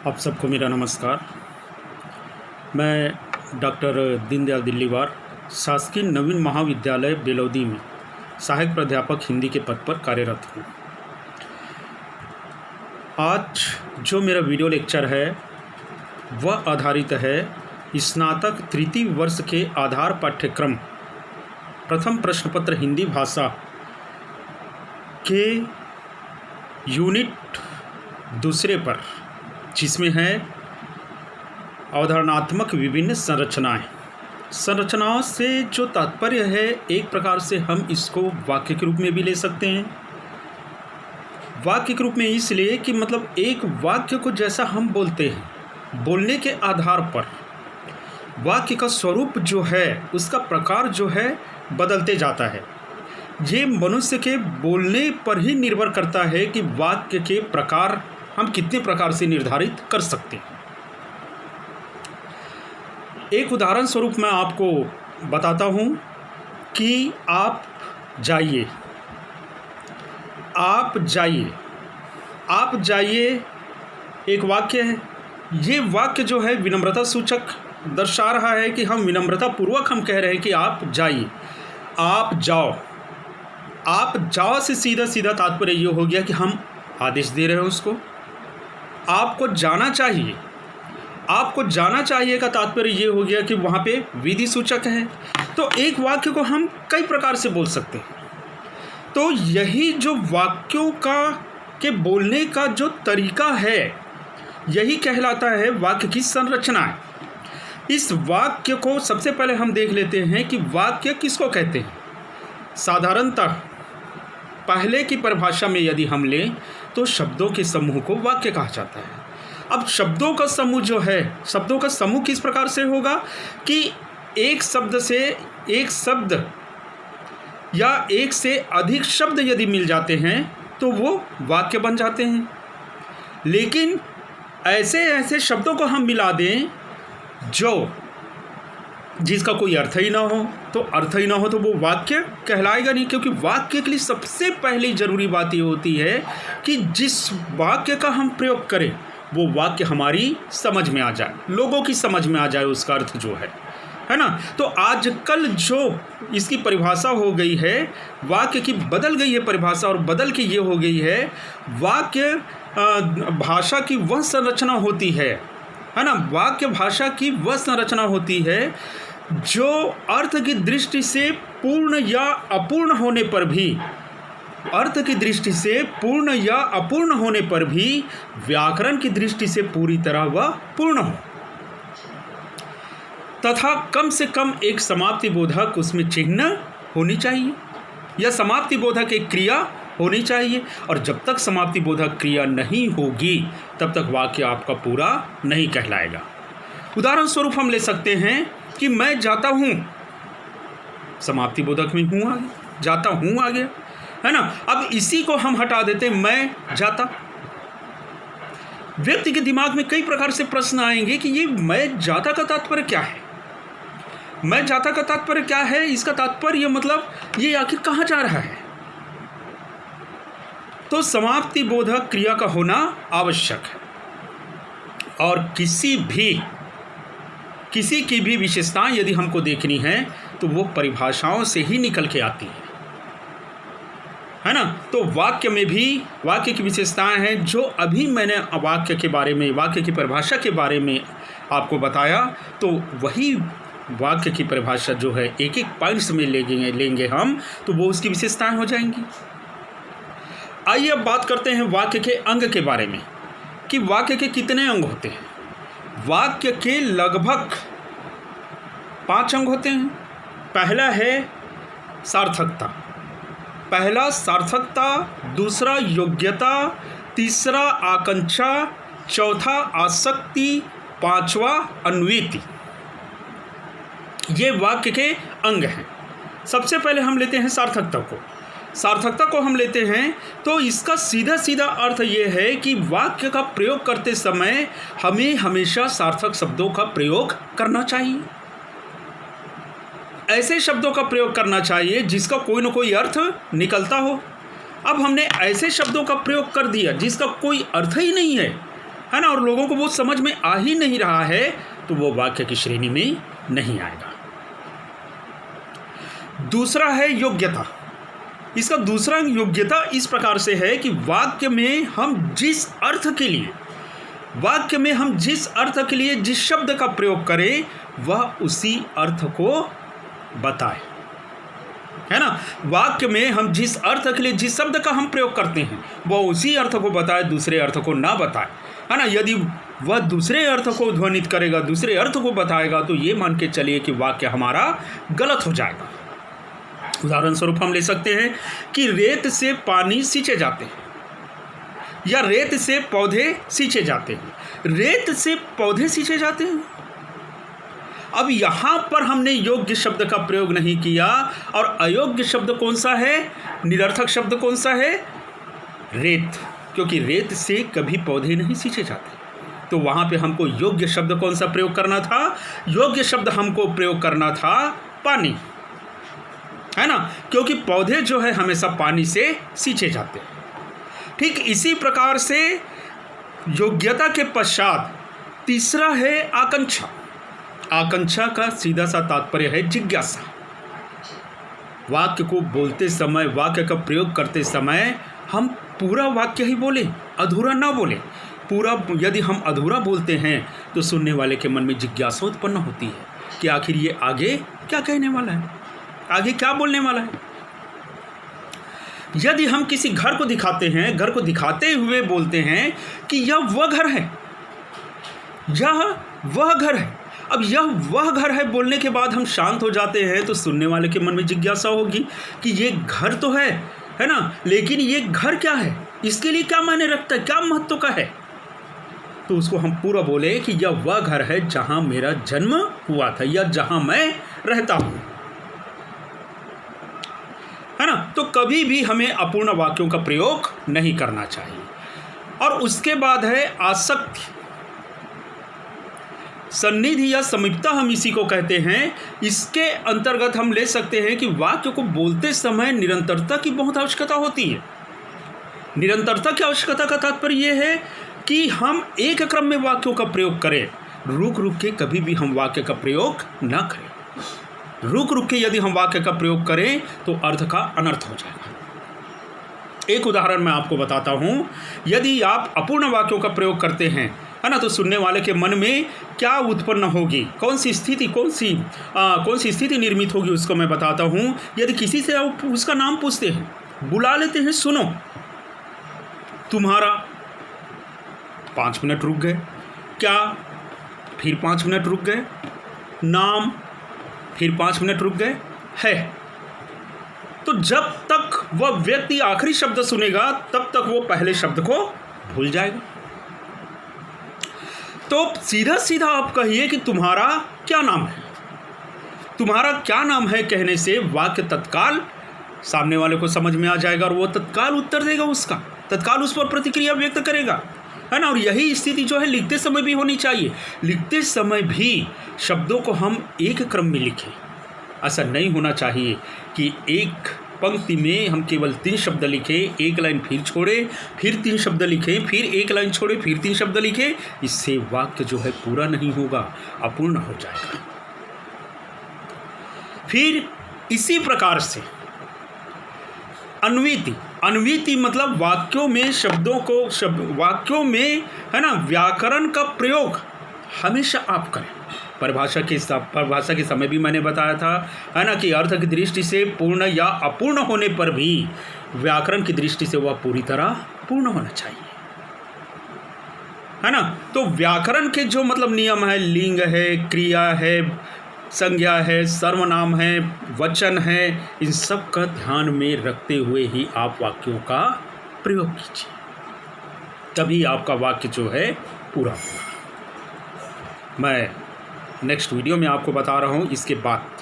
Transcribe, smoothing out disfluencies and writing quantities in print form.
आप सबको मेरा नमस्कार। मैं डॉक्टर दीनदयाल दिल्लीवार शासकीय नवीन महाविद्यालय बेलौदी में सहायक प्राध्यापक हिंदी के पद पर कार्यरत हूँ। आज जो मेरा वीडियो लेक्चर है वह आधारित है स्नातक तृतीय वर्ष के आधार पाठ्यक्रम प्रथम प्रश्न पत्र हिंदी भाषा के यूनिट दूसरे पर, जिसमें है अवधारणात्मक विभिन्न संरचनाओं से जो तात्पर्य है, एक प्रकार से हम इसको वाक्य के रूप में भी ले सकते हैं। वाक्य के रूप में इसलिए कि मतलब एक वाक्य को जैसा हम बोलते हैं, बोलने के आधार पर वाक्य का स्वरूप जो है, उसका प्रकार जो है बदलते जाता है। ये मनुष्य के बोलने पर ही निर्भर करता है कि वाक्य के प्रकार हम कितने प्रकार से निर्धारित कर सकते हैं। एक उदाहरण स्वरूप मैं आपको बताता हूँ कि आप जाइए, एक वाक्य है। ये वाक्य जो है विनम्रता सूचक दर्शा रहा है कि हम विनम्रता पूर्वक हम कह रहे हैं कि आप जाइए, आप जाओ से सीधा तात्पर्य ये हो गया कि हम आदेश दे रहे हैं उसको। आपको जाना चाहिए का तात्पर्य ये हो गया कि वहाँ पे विधि सूचक है। तो एक वाक्य को हम कई प्रकार से बोल सकते हैं। तो यही जो वाक्यों के बोलने का जो तरीका है, यही कहलाता है वाक्य की संरचना। इस वाक्य को सबसे पहले हम देख लेते हैं कि वाक्य किसको कहते हैं। साधारणतः पहले की परिभाषा में यदि हम लें तो शब्दों के समूह को वाक्य कहा जाता है। अब शब्दों का समूह जो है, शब्दों का समूह किस प्रकार से होगा कि एक शब्द से एक शब्द या एक से अधिक शब्द यदि मिल जाते हैं तो वो वाक्य बन जाते हैं। लेकिन ऐसे शब्दों को हम मिला दें जिसका कोई अर्थ ही ना हो, तो वो वाक्य कहलाएगा नहीं। क्योंकि वाक्य के लिए सबसे पहली ज़रूरी बात ये होती है कि जिस वाक्य का हम प्रयोग करें वो वाक्य हमारी समझ में आ जाए, लोगों की समझ में आ जाए उसका अर्थ जो है ना। तो आजकल जो इसकी परिभाषा हो गई है, वाक्य की बदल गई है परिभाषा, और बदल के ये हो गई है वाक्य भाषा की वह संरचना होती है ना। वाक्य भाषा की वह संरचना होती है जो अर्थ की दृष्टि से पूर्ण या अपूर्ण होने पर भी व्याकरण की दृष्टि से पूरी तरह वह पूर्ण हो, तथा कम से कम एक समाप्ति बोधक उसमें चिन्ह होनी चाहिए या समाप्ति बोधक एक क्रिया होनी चाहिए। और जब तक समाप्ति बोधक क्रिया नहीं होगी तब तक वाक्य आपका पूरा नहीं कहलाएगा। उदाहरण स्वरूप हम ले सकते हैं कि मैं जाता हूँ, समाप्ति बोधक में हूँ आगे, जाता हूँ आगे, है ना। अब इसी को हम हटा देते, मैं जाता। व्यक्ति के दिमाग में कई प्रकार से प्रश्न आएंगे कि ये मैं जाता का तात्पर्य क्या है, मैं जाता का तात्पर्य क्या है, इसका तात्पर्य मतलब ये आखिर कहाँ जा रहा है। तो समाप्ति बोधक क्रिया का होना आवश्यक है। और किसी की भी विशेषताएं यदि हमको देखनी है तो वो परिभाषाओं से ही निकल के आती है ना। तो वाक्य में भी वाक्य की विशेषताएं हैं जो अभी मैंने वाक्य के बारे में, वाक्य की परिभाषा के बारे में आपको बताया। तो वही वाक्य की परिभाषा जो है एक एक पॉइंट्स में लेंगे हम, तो वो उसकी विशेषताएं हो जाएंगी। आइए अब बात करते हैं वाक्य के अंग के बारे में कि वाक्य के कितने अंग होते हैं। वाक्य के लगभग 5 अंग होते हैं। पहला है सार्थकता, दूसरा योग्यता, तीसरा आकांक्षा, चौथा आसक्ति, पांचवा अन्विति। ये वाक्य के अंग हैं। सबसे पहले हम लेते हैं सार्थकता को हम लेते हैं तो इसका सीधा अर्थ ये है कि वाक्य का प्रयोग करते समय हमें हमेशा सार्थक शब्दों का प्रयोग करना चाहिए। ऐसे शब्दों का प्रयोग करना चाहिए जिसका कोई ना कोई अर्थ निकलता हो। अब हमने ऐसे शब्दों का प्रयोग कर दिया जिसका कोई अर्थ ही नहीं है, है ना, और लोगों को वो समझ में आ ही नहीं रहा है, तो वो वाक्य की श्रेणी में नहीं आएगा। दूसरा है योग्यता। इसका दूसरा योग्यता इस प्रकार से है कि वाक्य में हम जिस अर्थ के लिए जिस शब्द का प्रयोग करें वह उसी अर्थ को बताए, है ना। वाक्य में हम जिस अर्थ के लिए जिस शब्द का हम प्रयोग करते हैं वह उसी अर्थ को बताए, दूसरे अर्थ को ना बताए, है ना। यदि वह दूसरे अर्थ को ध्वनित करेगा, दूसरे अर्थ को बताएगा, तो ये मान के चलिए कि वाक्य हमारा गलत हो जाएगा। उदाहरण स्वरूप हम ले सकते हैं कि रेत से पानी सींचे जाते हैं, या रेत से पौधे सींचे जाते हैं। रेत से पौधे सींचे जाते हैं। अब यहाँ पर हमने योग्य शब्द का प्रयोग नहीं किया, और अयोग्य शब्द कौन सा है, निरर्थक शब्द कौन सा है, रेत, क्योंकि रेत से कभी पौधे नहीं सींचे जाते। तो वहाँ पे हमको योग्य शब्द कौन सा प्रयोग करना था, योग्य शब्द हमको प्रयोग करना था पानी, है ना, क्योंकि पौधे जो है हमेशा पानी से सींचे जाते हैं। ठीक इसी प्रकार से योग्यता के पश्चात तीसरा है आकांक्षा। आकांक्षा का सीधा सा तात्पर्य है जिज्ञासा। वाक्य को बोलते समय, वाक्य का प्रयोग करते समय हम पूरा वाक्य ही बोले, अधूरा ना बोले। पूरा यदि हम अधूरा बोलते हैं तो सुनने वाले के मन में जिज्ञासा उत्पन्न होती है कि आखिर ये आगे क्या कहने वाला है, आगे क्या बोलने वाला है। यदि हम किसी घर को दिखाते हैं, घर को दिखाते हुए बोलते हैं कि यह वह घर है, यह वह घर है, अब यह वह घर है बोलने के बाद हम शांत हो जाते हैं, तो सुनने वाले के मन में जिज्ञासा होगी कि ये घर तो है ना, लेकिन ये घर क्या है, इसके लिए क्या मायने रखता है, क्या महत्व का है। तो उसको हम पूरा बोले कि यह वह घर है जहाँ मेरा जन्म हुआ था, या जहाँ मैं रहता हूँ, है ना। तो कभी भी हमें अपूर्ण वाक्यों का प्रयोग नहीं करना चाहिए। और उसके बाद है आसक्ति। सन्निधि या समीपता हम इसी को कहते हैं। इसके अंतर्गत हम ले सकते हैं कि वाक्य को बोलते समय निरंतरता की बहुत आवश्यकता होती है। निरंतरता की आवश्यकता का तात्पर्य यह है कि हम एक क्रम में वाक्यों का प्रयोग करें, रुक रुक के कभी भी हम वाक्य का प्रयोग ना करें। रुक रुक के यदि हम वाक्य का प्रयोग करें तो अर्थ का अनर्थ हो जाएगा। एक उदाहरण मैं आपको बताता हूँ। यदि आप अपूर्ण वाक्यों का प्रयोग करते हैं, है ना, तो सुनने वाले के मन में क्या उत्पन्न होगी, कौन सी स्थिति निर्मित होगी, उसको मैं बताता हूँ। यदि किसी से आप उसका नाम पूछते हैं, बुला लेते हैं, सुनो, तुम्हारा, 5 मिनट रुक गए, क्या, फिर 5 मिनट रुक गए, नाम, फिर 5 मिनट रुक गए, है। तो जब तक वह व्यक्ति आखिरी शब्द सुनेगा तब तक वो पहले शब्द को भूल जाएगा। तो सीधा सीधा आप कहिए कि तुम्हारा क्या नाम है। तुम्हारा क्या नाम है कहने से वाक्य तत्काल सामने वाले को समझ में आ जाएगा, और वो तत्काल उत्तर देगा, उसका तत्काल उस पर प्रतिक्रिया व्यक्त करेगा, है ना। और यही स्थिति जो है लिखते समय भी होनी चाहिए। लिखते समय भी शब्दों को हम एक क्रम में लिखें। ऐसा नहीं होना चाहिए कि एक पंक्ति में हम केवल 3 शब्द लिखें, एक लाइन फिर छोड़े, फिर 3 शब्द लिखें, फिर एक लाइन छोड़े, फिर 3 शब्द लिखें। इससे वाक्य जो है पूरा नहीं होगा, अपूर्ण हो जाएगा। फिर इसी प्रकार से अन्विति मतलब वाक्यों में वाक्यों में, है ना, व्याकरण का प्रयोग हमेशा आप करें। परिभाषा के समय भी मैंने बताया था, है ना, कि अर्थ की दृष्टि से पूर्ण या अपूर्ण होने पर भी व्याकरण की दृष्टि से वह पूरी तरह पूर्ण होना चाहिए, है ना। तो व्याकरण के जो मतलब नियम है, लिंग है, क्रिया है, संज्ञा है, सर्वनाम है, वचन है, इन सब का ध्यान में रखते हुए ही आप वाक्यों का प्रयोग कीजिए, तभी आपका वाक्य जो है पूरा होगा। मैं नेक्स्ट वीडियो में आपको बता रहा हूँ इसके बाद